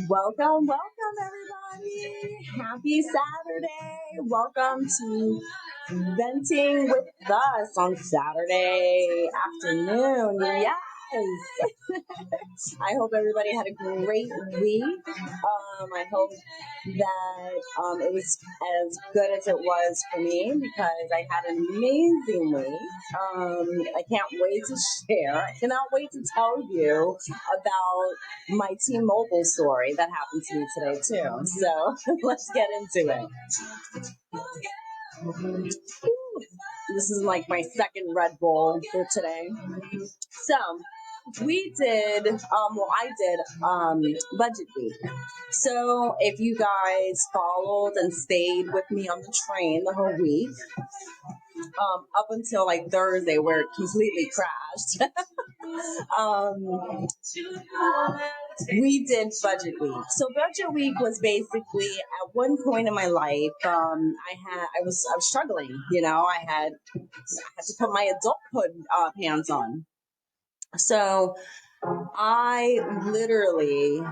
Welcome, everybody. Happy Saturday. Welcome to Venting with Us on Saturday afternoon. Yes. I hope everybody had a great week. I hope that it was as good as it was for me because I had an amazing week. I can't wait to share. I cannot wait to tell you about my T-Mobile story that happened to me today too. So let's get into it. This is like my second Red Bull for today. So we did, I did budget week. So if you guys followed and stayed with me on the train the whole week, up until like Thursday where it completely crashed, we did budget week. So budget week was basically at one point in my life, I was struggling. I had to put my adulthood pants on. So I literally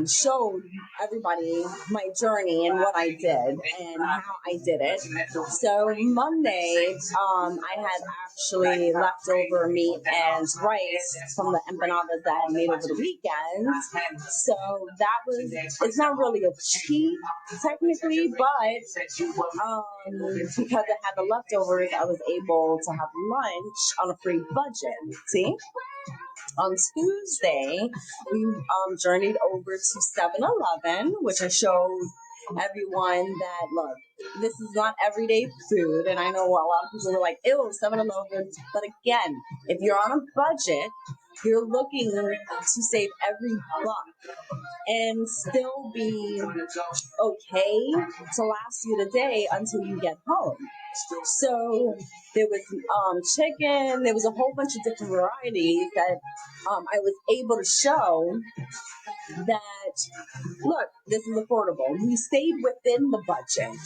showed everybody my journey and what I did and how I did it. So Monday, I had actually leftover meat and rice from the empanadas that I had made over the weekend. So it's not really a cheat technically, but because I had the leftovers, I was able to have lunch on a free budget. See? On Tuesday, we journeyed over to 7-Eleven, which I showed everyone that, look, this is not everyday food. And I know a lot of people were like, ew, 7-Eleven. But again, if you're on a budget, you're looking to save every buck and still be okay to last you the day until you get home. So there was chicken, there was a whole bunch of different varieties that I was able to show that, look, this is affordable. We stayed within the budget.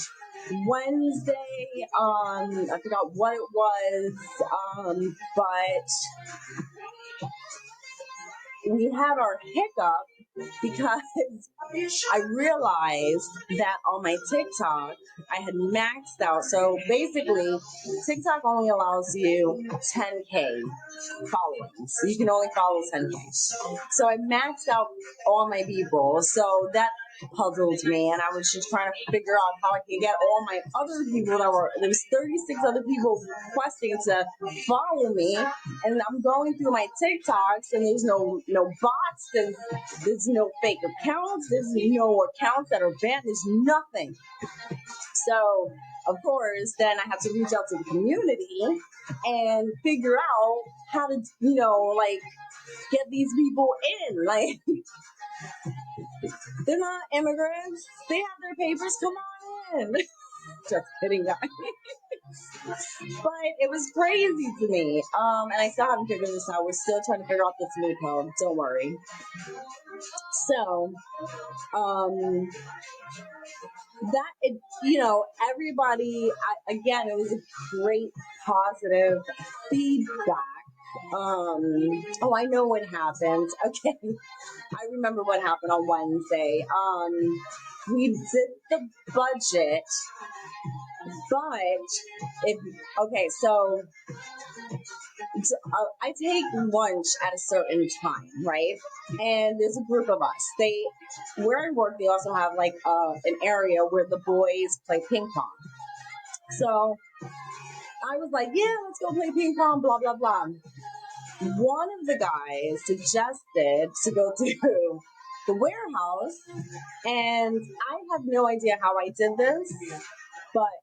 Wednesday, I forgot what it was, but we had our hiccup because I realized that on my TikTok, I had maxed out. So basically, TikTok only allows you 10K following. So you can only follow 10K. So I maxed out all my people. So that puzzled me, and I was just trying to figure out how I could get all my other people there was 36 other people requesting to follow me, and I'm going through my TikToks, and there's no bots, there's no fake accounts, there's no accounts that are banned, there's nothing. So of course, then I had to reach out to the community and figure out how to, get these people in. Like, they're not immigrants. They have their papers. Come on in. Just kidding, guys. But it was crazy to me. And I still haven't figured this out. We're still trying to figure out this loophole. Don't worry. So, everybody, again, it was a great positive feedback. I know what happened. Okay. I remember what happened on Wednesday. We did the budget, but so I take lunch at a certain time, right? And there's a group of us. Where I work, they also have like an area where the boys play ping pong. So I was like, yeah, let's go play ping pong, blah, blah, blah. One of the guys suggested to go to the warehouse, and I have no idea how I did this, but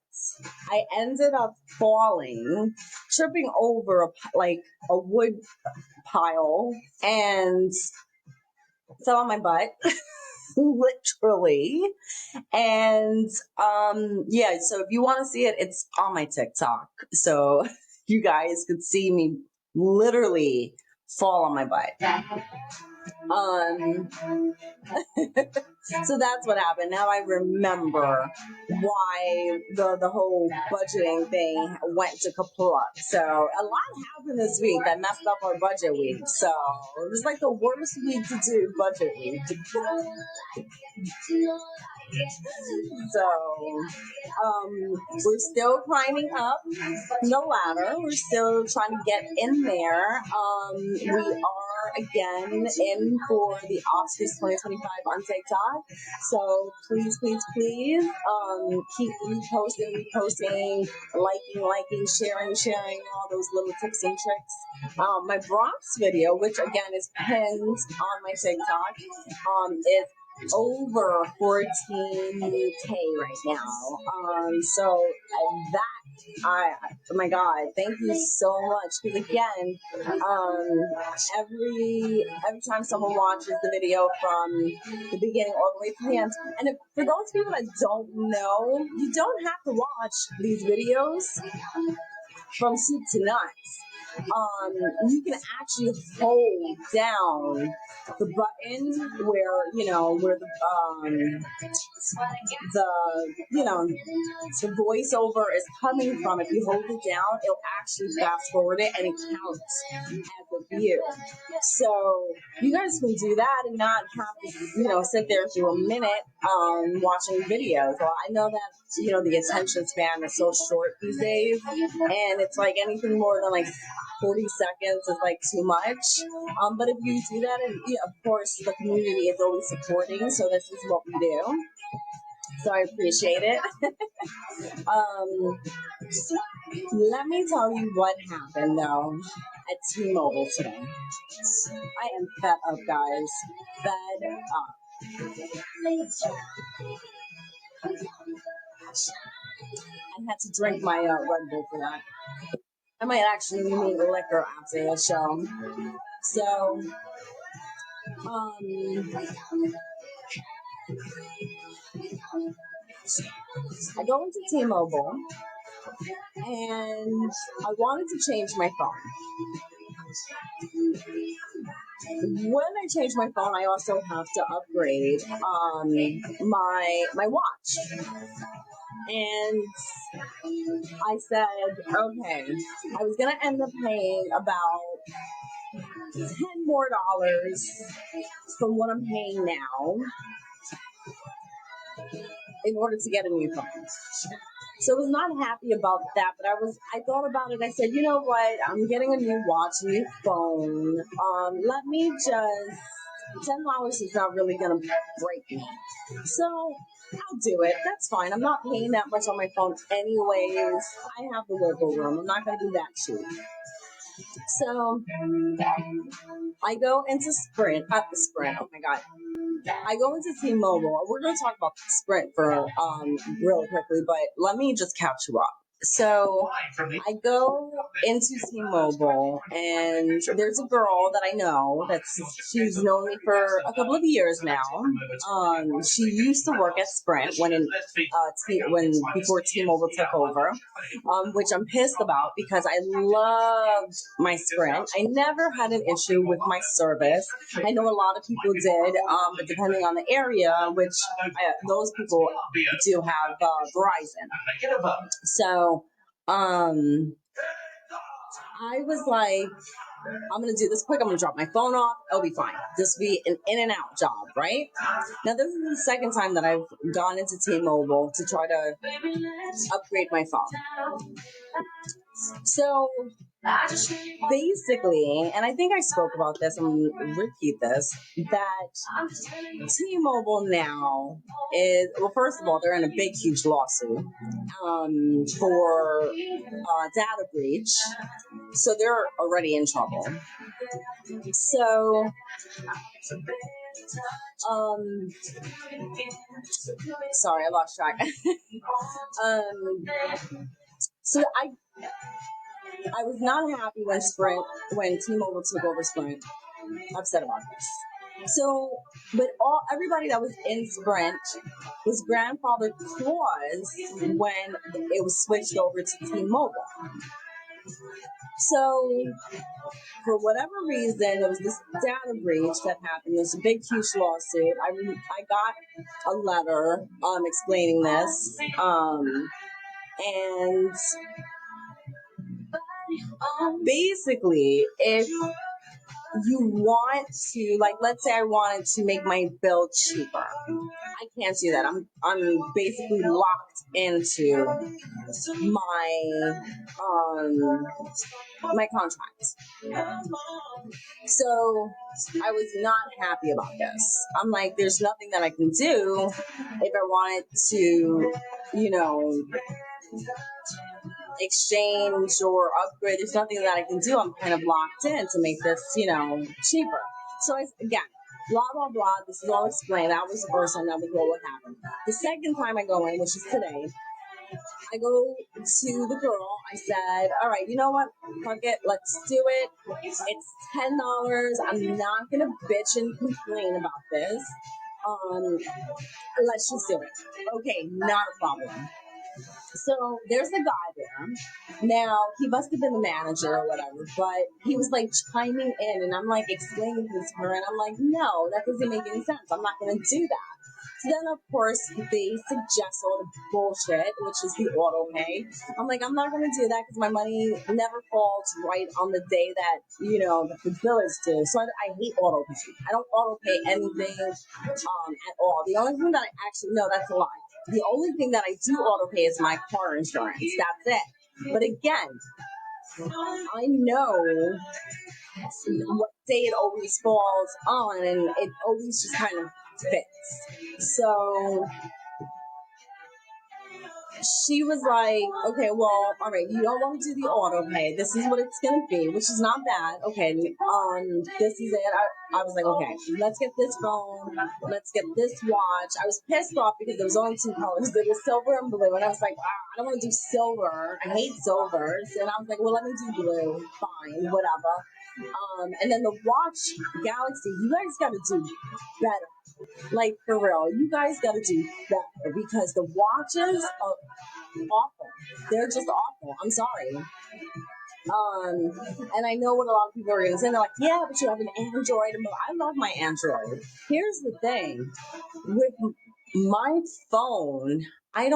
I ended up tripping over a wood pile, and fell on my butt, literally. And so if you want to see it, it's on my TikTok. So you guys could see me literally fall on my butt. Um, so that's what happened. Now I remember why the whole budgeting thing went to kaput. So a lot happened this week that messed up our budget week. So it was like the worst week to do budget week. So we're still climbing up the ladder. We're still trying to get in there. We are again in for the Oscars 2025 on TikTok. So please, keep reposting, liking, sharing, all those little tips and tricks. My Bronx video, which again is pinned on my TikTok, is over 14K right now. Oh my God, thank you so much. Because again, every time someone watches the video from the beginning all the way to the end, and for those people that don't know, you don't have to watch these videos from soup to nuts. You can actually hold down the button where the voiceover is coming from. If you hold it down, it'll actually fast forward it and it counts as a view. So you guys can do that and not have to, sit there through a minute watching videos. Well, I know that the attention span is so short these days, and it's like anything more than like 40 seconds is like too much. But if you do that, and of course the community is always supporting, so this is what we do. So I appreciate it. Let me tell you what happened though at T-Mobile today. I am fed up, guys. Fed up. I had to drink my Red Bull for that. I might actually need liquor after the show. So, I go into T-Mobile and I wanted to change my phone. When I change my phone, I also have to upgrade my watch. And I said, okay, I was gonna end up paying about $10 more from what I'm paying now in order to get a new phone. So I was not happy about that, but I thought about it. I said, you know what? I'm getting a new watch, a new phone. Let me just, $10 is not really gonna break me. So I'll do it. That's fine. I'm not paying that much on my phone anyways. I have the wiggle room. I'm not gonna be that cheap. So I go into Sprint, not the Sprint. Oh my God. I go into T-Mobile. We're going to talk about Sprint for really quickly, but let me just catch you up. So I go into T-Mobile, and there's a girl that I know she's known me for a couple of years now. She used to work at Sprint before T-Mobile took over, which I'm pissed about because I loved my Sprint. I never had an issue with my service. I know a lot of people did, but depending on the area, which those people do have Verizon. So I was like, I'm going to do this quick. I'm going to drop my phone off. It'll be fine. This will be an in and out job, right? Now, this is the second time that I've gone into T-Mobile to try to upgrade my phone. So basically, and I think I spoke about this, I'm going to repeat this, that T-Mobile now is, well, first of all, they're in a big, huge lawsuit for data breach. So they're already in trouble. So, sorry, I lost track. So I was not happy when T-Mobile took over Sprint. Upset about this. So, but everybody that was in Sprint was grandfathered clause when it was switched over to T-Mobile. So for whatever reason, there was this data breach that happened. There's a big, huge lawsuit. I got a letter explaining this, and basically, if you want to, like, let's say I wanted to make my bill cheaper, I can't do that. I'm basically locked into my my contract. So I was not happy about this. I'm like, there's nothing that I can do if I wanted to, you know, exchange or upgrade. There's nothing that I can do. I'm kind of locked in to make this, cheaper. So again, blah, blah, blah. This is all explained. That was the first time that was what happened. The second time I go in, which is today, I go to the girl. I said, all right, you know what? Fuck it. Let's do it. It's $10. I'm not going to bitch and complain about this. Let's just do it. Okay, not a problem. So there's a guy there. Now, he must have been the manager or whatever, but he was like chiming in, and I'm like explaining this to her, and I'm like, no, that doesn't make any sense. I'm not going to do that. So then, of course, they suggest all the bullshit, which is the auto pay. I'm like, I'm not going to do that because my money never falls right on the day that, that the bill is due. So I hate auto pay. I don't auto pay anything at all. The only thing that I actually, no, that's a lie. The only thing that I do auto pay is my car insurance. That's it. But again, I know what day it always falls on, and it always just kind of fits. So she was like, okay, well, all right, you don't want to do the auto pay. This is what it's going to be, which is not bad. Okay, this is it. I was like, okay, let's get this phone. Let's get this watch. I was pissed off because there was only two colors. There was silver and blue. And I was like, wow, I don't want to do silver. I hate silvers. And I was like, well, let me do blue. Fine, whatever. And then the watch, Galaxy, you guys got to do better. Like, for real, you guys got to do better because the watches are awful. They're just awful. I'm sorry. And I know what a lot of people are going to say. They're like, yeah, but you have an Android. I love my Android. Here's the thing. With my phone, I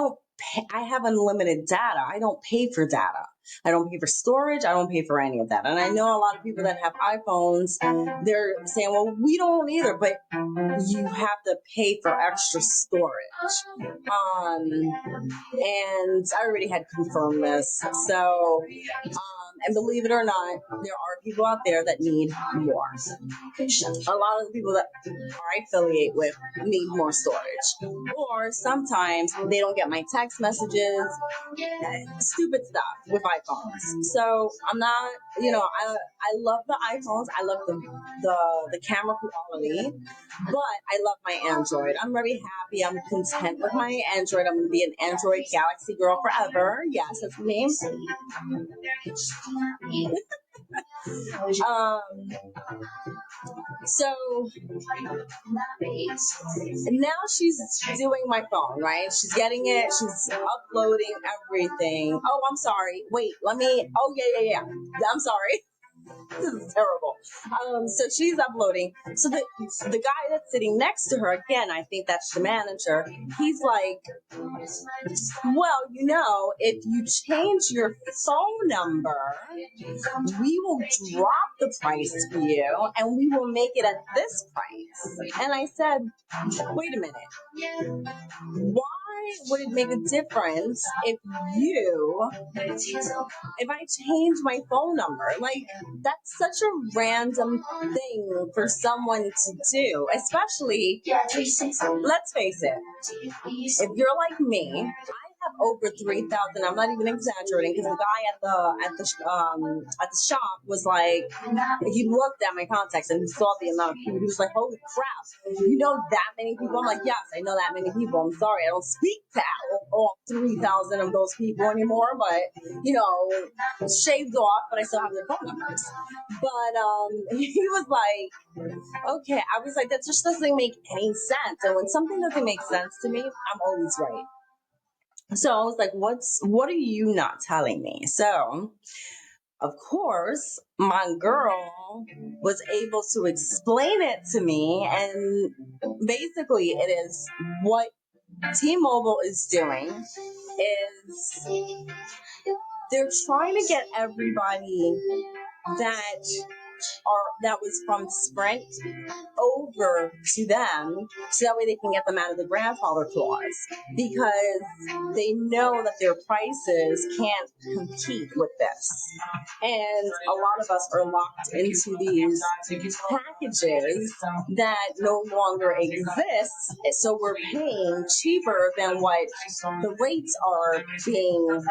have unlimited data. I don't pay for data. I don't pay for storage. I don't pay for any of that. And I know a lot of people that have iPhones, they're saying, well, we don't either, but you have to pay for extra storage. And I already had confirmed this. So, and believe it or not, there are people out there that need more. A lot of the people that I affiliate with need more storage. Or sometimes they don't get my text messages, stupid stuff with iPhones. So I'm not, I love the iPhones. I love the camera quality, but I love my Android. I'm very happy. I'm content with my Android. I'm going to be an Android Galaxy girl forever. Yes, that's the name. So now she's doing my phone, right? She's getting it. She's uploading everything. Oh, I'm sorry. Wait, oh, yeah. I'm sorry. This is terrible. So she's uploading. So the guy that's sitting next to her, again, I think that's the manager. He's like, well, if you change your phone number, we will drop the price for you and we will make it at this price. And I said, wait a minute. Why would it make a difference if I change my phone number? Like, that's such a random thing for someone to do, especially, let's face it, if you're like me, I have over 3,000. I'm not even exaggerating because the guy at the shop was like, he looked at my contacts and he saw the amount of people. He was like, holy crap, you know that many people? I'm like, yes, I know that many people. I'm sorry, I don't speak to all 3,000 of those people anymore, but shaved off, but I still have their phone numbers. But he was like, okay. I was like, that just doesn't make any sense. And when something doesn't make sense to me, I'm always right. So I was like, what are you not telling me? So Of course, my girl was able to explain it to me, and basically, it is what T-Mobile is doing is they're trying to get everybody that that was from Sprint over to them so that way they can get them out of the grandfather clause, because they know that their prices can't compete with this. And a lot of us are locked into these packages that no longer exist, so we're paying cheaper than what the rates are being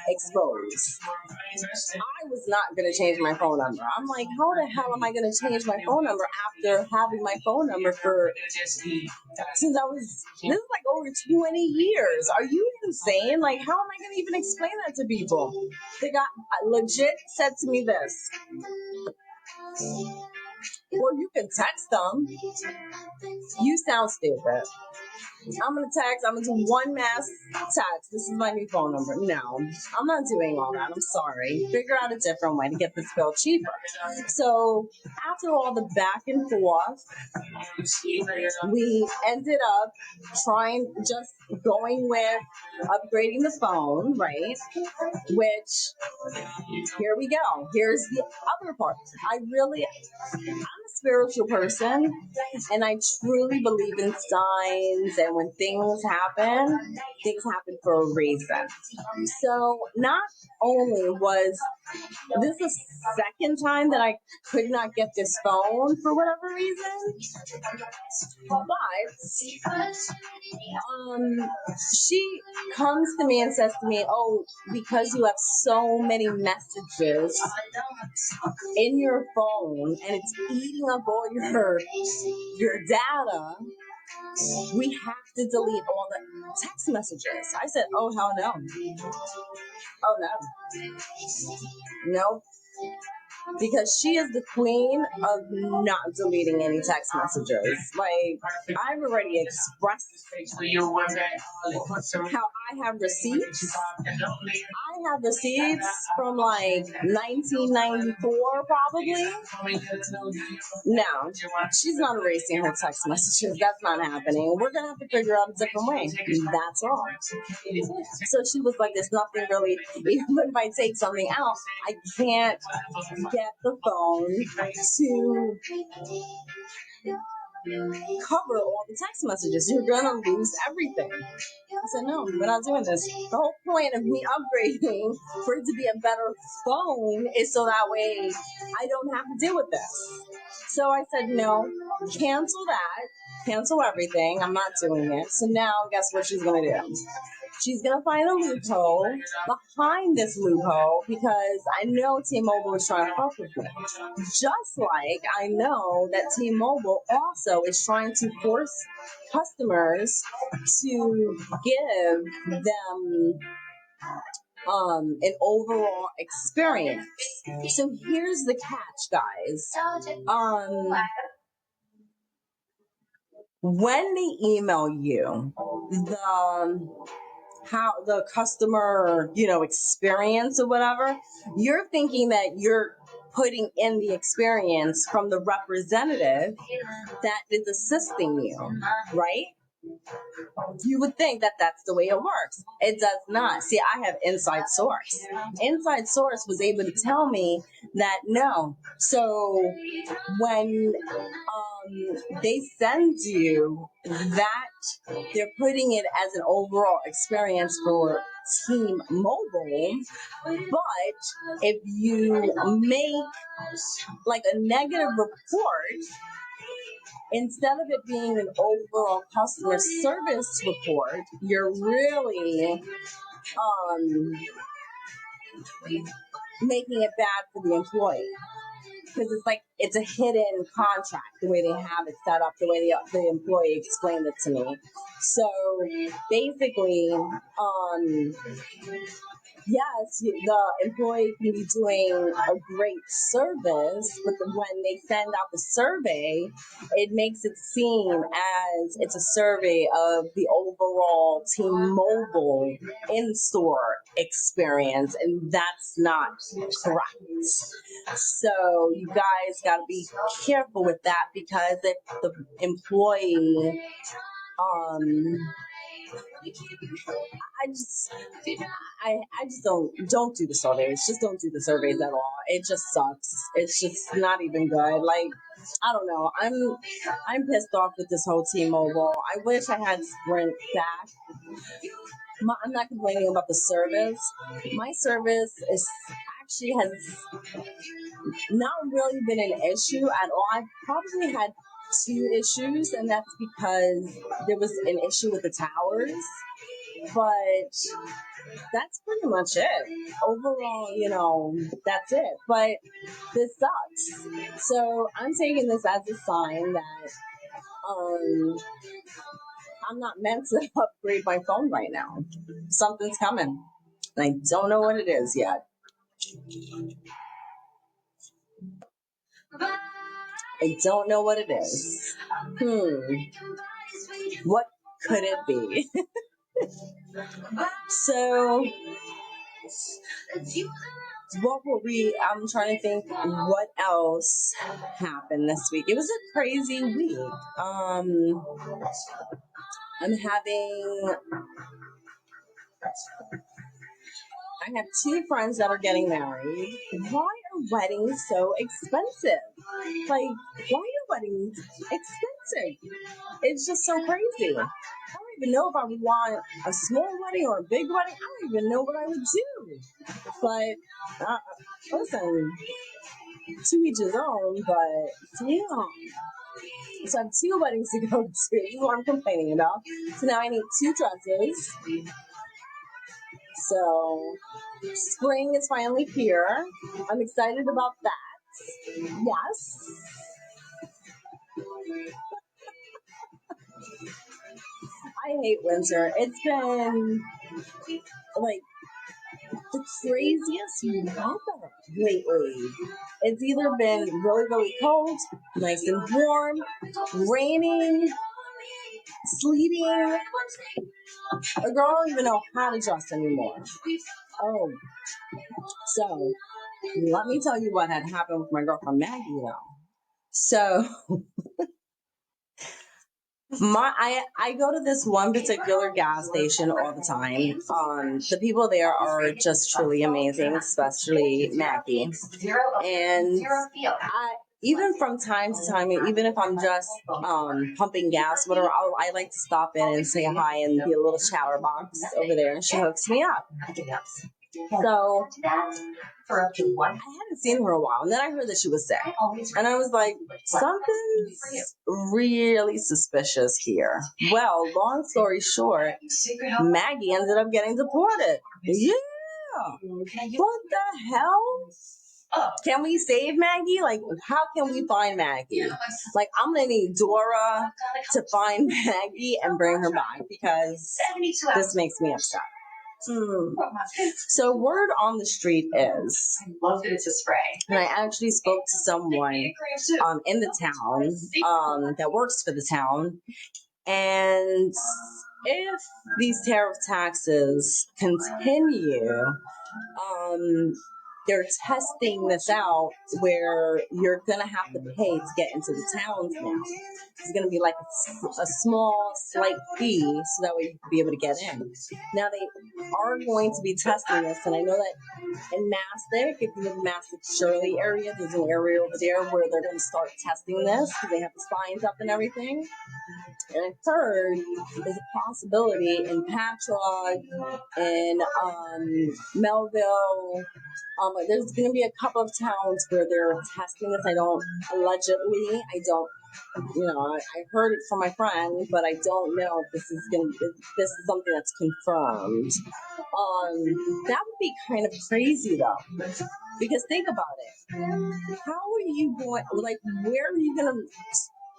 exposed. I was not going to change my phone number. I'm like, how the hell am I going to change my phone number after having my phone number for since I was, this is like over 20 years. Are you insane? Like, how am I going to even explain that to people? They got legit said to me this. Well, you can text them. You sound stupid. I'm going to text. I'm going to do one mass text. This is my new phone number. No, I'm not doing all that. I'm sorry. Figure out a different way to get this bill cheaper. So after all the back and forth, we ended up just going with upgrading the phone, right? Which, here we go. Here's the other part. I'm a spiritual person, and I truly believe in signs, and when things happen for a reason. So not only was this the second time that I could not get this phone for whatever reason, but she comes to me and says to me, oh, because you have so many messages in your phone and it's eating up all your data, we have to delete all the text messages. I said, oh, hell no. Oh, no. Nope. Because she is the queen of not deleting any text messages. Like, I've already expressed how I have receipts. I have receipts from like 1994, probably. No, she's not erasing her text messages. That's not happening. We're going to have to figure out a different way. That's all. So she was like, there's nothing really, even if I take something out, I can't get the phone to cover all the text messages. You're gonna lose everything. I said, no, we're not doing this. The whole point of me upgrading for it to be a better phone is so that way I don't have to deal with this. So I said, no, cancel that, cancel everything. I'm not doing it. So now guess what she's gonna do? She's going to find a loophole behind this loophole, because I know T-Mobile is trying to fuck with me. Just like I know that T-Mobile also is trying to force customers to give them an overall experience. So here's the catch, guys. When they email you the customer, experience or whatever, you're thinking that you're putting in the experience from the representative that is assisting you, right? You would think that that's the way it works. It does not. See, I have inside source. Inside source was able to tell me that no. So when they send you that, they're putting it as an overall experience for T-Mobile, but if you make like a negative report, instead of it being an overall customer service report, you're really making it bad for the employee. Because it's a hidden contract, the way they have it set up, the way the employee explained it to me. So basically, yes, the employee can be doing a great service, but when they send out the survey, it makes it seem as it's a survey of the overall T-Mobile in-store experience, and that's not correct. So you guys got to be careful with that, because if the employee, I just I just don't do the surveys. Just don't do the surveys at all. It just sucks. It's just not even good. Like, I don't know. I'm pissed off with this whole T-Mobile. I wish I had Sprint back. I'm not complaining about the service. My service is actually has not really been an issue at all. I've probably had two issues, and that's because there was an issue with the towers. But that's pretty much it. Overall, that's it. But this sucks. So I'm taking this as a sign that I'm not meant to upgrade my phone right now. Something's coming. And I don't know what it is yet. I don't know what it is. What could it be? So I'm trying to think what else happened this week. It was a crazy week. I have two friends that are getting married. Why are weddings so expensive? Like, why are weddings expensive? It's just so crazy. I don't even know if I would want a small wedding or a big wedding. I don't even know what I would do. But listen, to each his own. But yeah. So I have two weddings to go to. This is what I'm complaining about. So now I need two dresses. So spring is finally here. I'm excited about that. Yes. I hate winter. It's been like the craziest weather lately. It's either been really, really cold, nice and warm, raining, sleeting. A girl don't even know how to dress anymore. Oh, so let me tell you what had happened with my girlfriend Maggie though. So I go to this one particular gas station all the time. The people there are just truly amazing, especially Maggie. And even from time to time, even if I'm just pumping gas, whatever, I like to stop in and say hi and be a little chatterbox over there, and she hooks me up. So I hadn't seen her a while, and then I heard that she was sick, and I was like, something's really suspicious here. Well, long story short, Maggie ended up getting deported. Yeah. What the hell? Can we save Maggie? Like, how can we find Maggie? Like, I'm gonna need Dora to find Maggie and bring her back, because this makes me upset. So word on the street is, and I actually spoke to someone in the town that works for the town, and if these tariff taxes continue, they're testing this out where you're going to have to pay to get into the towns now. It's going to be like a small, slight fee, so that way you can be able to get in. Now, they are going to be testing this, and I know that in Mastic, if you live in Mastic Shirley area, there's an area over there where they're going to start testing this, because they have the signs up and everything. And I've heard there's a possibility in Patchogue, in Melville. There's going to be a couple of towns where they're testing this. I heard it from my friend, but I don't know if this is something that's confirmed. That would be kind of crazy though, because think about it. How are you going? Like, where are you going to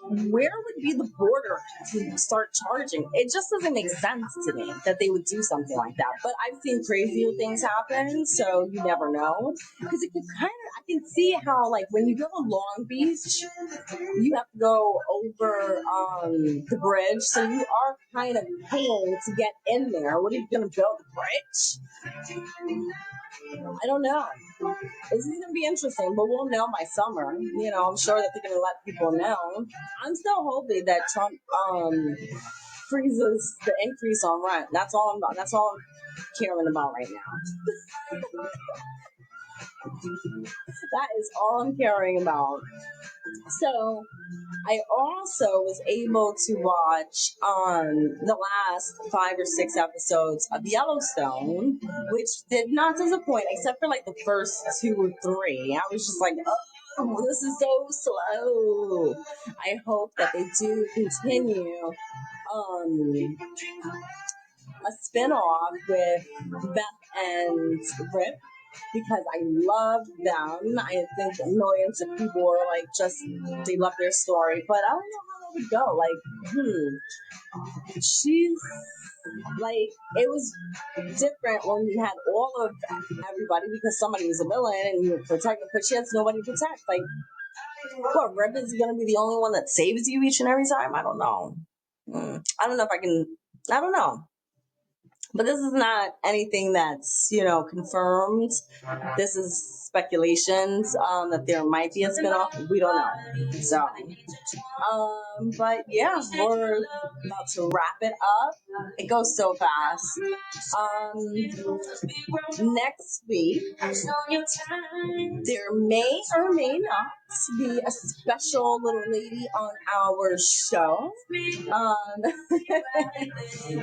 where would be the border to start charging? It just doesn't make sense to me that they would do something like that. But I've seen crazier things happen, so you never know. Because it could I can see how, like, when you go to Long Beach, you have to go over the bridge, so you are kind of paying to get in there. What are you going to build a bridge? I don't know. This is going to be interesting, but we'll know by summer. I'm sure that they're going to let people know. I'm still hoping that Trump freezes the increase on rent. That's all I'm caring about right now. That is all I'm caring about. So I also was able to watch the last 5 or 6 episodes of Yellowstone, which did not disappoint, except for like the first 2 or 3. I was just like, oh, this is so slow. I hope that they do continue a spinoff with Beth and Rip, because I love them. I think millions of people are like, they love their story, but I don't know how that would go. Like, she's like, it was different when we had all of everybody because somebody was a villain and you were protected, but she has nobody to protect. Like, what, Rip is gonna be the only one that saves you each and every time? I don't know. I don't know if I can. I don't know. But this is not anything that's, confirmed. This is speculations that there might be a spinoff. We don't know. So, but yeah, we're about to wrap it up. It goes so fast. Next week, there may or may not be a special little lady on our show.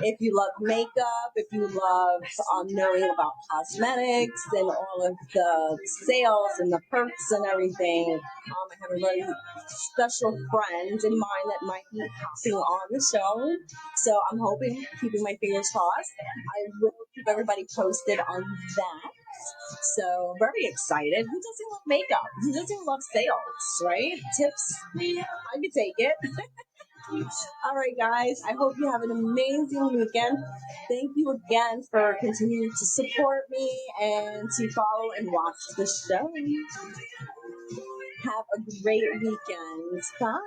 If you love makeup, if you love knowing about cosmetics and all of the sales and the perks and everything, I have a really special friend in mind that might be hopping on the show. So I'm keeping my fingers crossed. I will keep everybody posted on that. So very excited. Who doesn't love makeup? Who doesn't love sales, right? Tips, I could take it. All right, guys. I hope you have an amazing weekend. Thank you again for continuing to support me and to follow and watch the show. Have a great weekend. Bye.